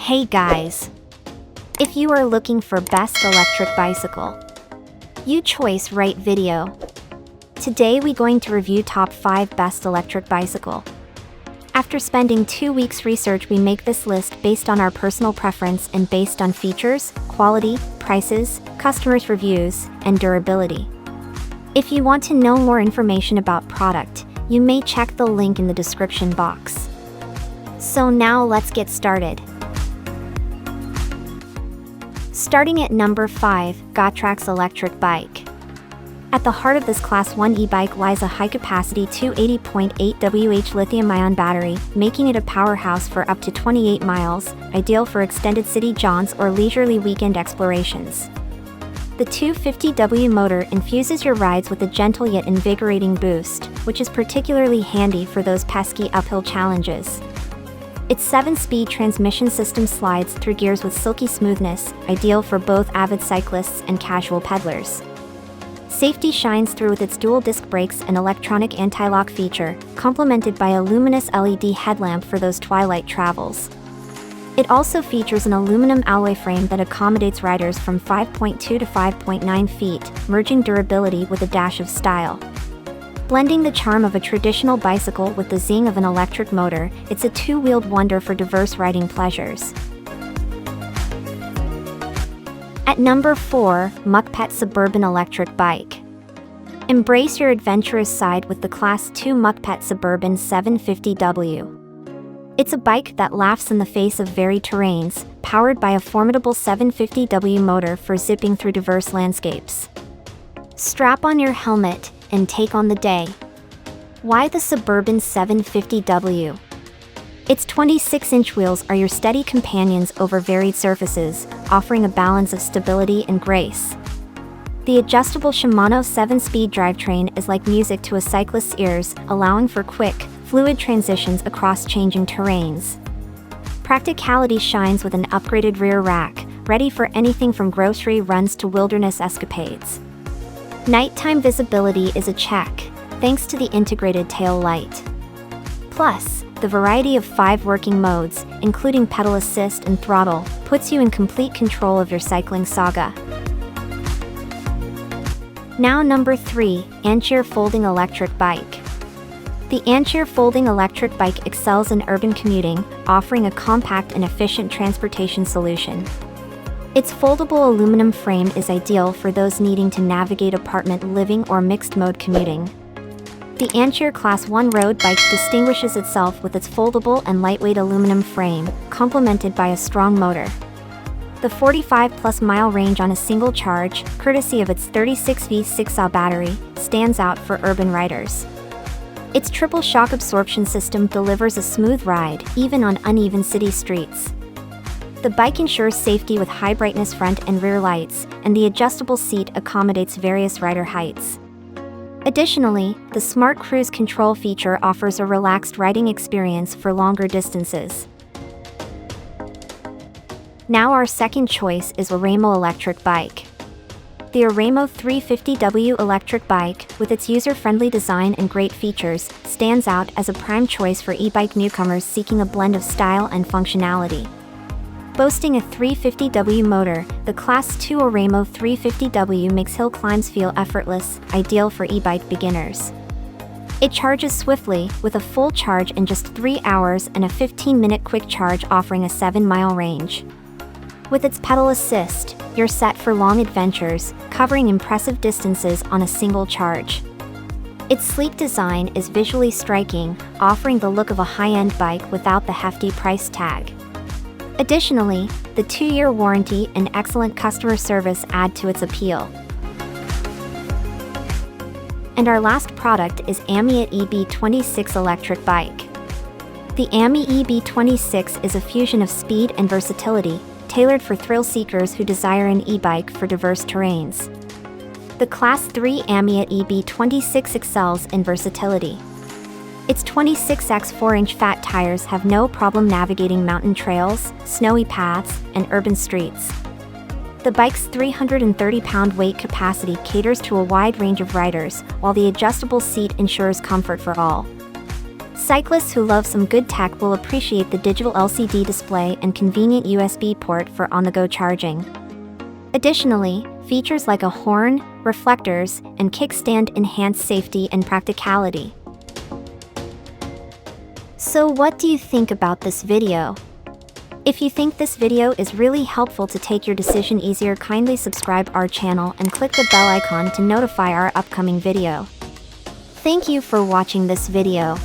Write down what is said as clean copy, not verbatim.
Hey guys! If you are looking for best electric bicycle, you choice right video. Today we going to review top 5 best electric bicycle. After spending 2 weeks research, we make this list based on our personal preference and based on features, quality, prices, customers' reviews, and durability. If you want to know more information about product, you may check the link in the description box. So now let's get started. Starting at number 5, Gotrax electric bike. At the heart of this Class 1 e-bike lies a high-capacity 280.8 Wh lithium-ion battery, making it a powerhouse for up to 28 miles, ideal for extended city jaunts or leisurely weekend explorations. The 250W motor infuses your rides with a gentle yet invigorating boost, which is particularly handy for those pesky uphill challenges. Its 7-speed transmission system slides through gears with silky smoothness, ideal for both avid cyclists and casual peddlers. Safety shines through with its dual disc brakes and electronic anti-lock feature, complemented by a luminous LED headlamp for those twilight travels. It also features an aluminum alloy frame that accommodates riders from 5.2 to 5.9 feet, merging durability with a dash of style. Blending the charm of a traditional bicycle with the zing of an electric motor, it's a two-wheeled wonder for diverse riding pleasures. At number 4, Mukpet Suburban electric bike. Embrace your adventurous side with the Class 2 Mukpet Suburban 750W. It's a bike that laughs in the face of varied terrains, powered by a formidable 750W motor for zipping through diverse landscapes. Strap on your helmet and take on the day. Why the Suburban 750W? Its 26-inch wheels are your steady companions over varied surfaces, offering a balance of stability and grace. The adjustable Shimano 7-speed drivetrain is like music to a cyclist's ears, allowing for quick, fluid transitions across changing terrains. Practicality shines with an upgraded rear rack, ready for anything from grocery runs to wilderness escapades. Nighttime visibility is a check, thanks to the integrated tail light. Plus, the variety of 5 working modes, including pedal assist and throttle, puts you in complete control of your cycling saga. Now number 3, Anker Folding electric bike. The Anker Folding electric bike excels in urban commuting, offering a compact and efficient transportation solution. Its foldable aluminum frame is ideal for those needing to navigate apartment living or mixed-mode commuting. The Ancheer Class 1 road bike distinguishes itself with its foldable and lightweight aluminum frame, complemented by a strong motor. The 45-plus mile range on a single charge, courtesy of its 36V6Ah battery, stands out for urban riders. Its triple shock absorption system delivers a smooth ride, even on uneven city streets. The bike ensures safety with high-brightness front and rear lights, and the adjustable seat accommodates various rider heights. Additionally, the Smart Cruise Control feature offers a relaxed riding experience for longer distances. Now our second choice is Oraimo electric bike. The Oraimo 350W electric bike, with its user-friendly design and great features, stands out as a prime choice for e-bike newcomers seeking a blend of style and functionality. Boasting a 350W motor, the Class 2 Oraimo 350W makes hill climbs feel effortless, ideal for e-bike beginners. It charges swiftly, with a full charge in just 3 hours and a 15-minute quick charge offering a 7-mile range. With its pedal assist, you're set for long adventures, covering impressive distances on a single charge. Its sleek design is visually striking, offering the look of a high-end bike without the hefty price tag. Additionally, the 2-year warranty and excellent customer service add to its appeal. And our last product is Amyet EB26 electric bike. The Amyet EB26 is a fusion of speed and versatility, tailored for thrill seekers who desire an e-bike for diverse terrains. The Class 3 Amyet EB26 excels in versatility. Its 26x 4-inch fat tires have no problem navigating mountain trails, snowy paths, and urban streets. The bike's 330-pound weight capacity caters to a wide range of riders, while the adjustable seat ensures comfort for all. Cyclists who love some good tech will appreciate the digital LCD display and convenient USB port for on-the-go charging. Additionally, features like a horn, reflectors, and kickstand enhance safety and practicality. So what do you think about this video? If you think this video is really helpful to take your decision easier, kindly subscribe our channel and click the bell icon to notify our upcoming video. Thank you for watching this video.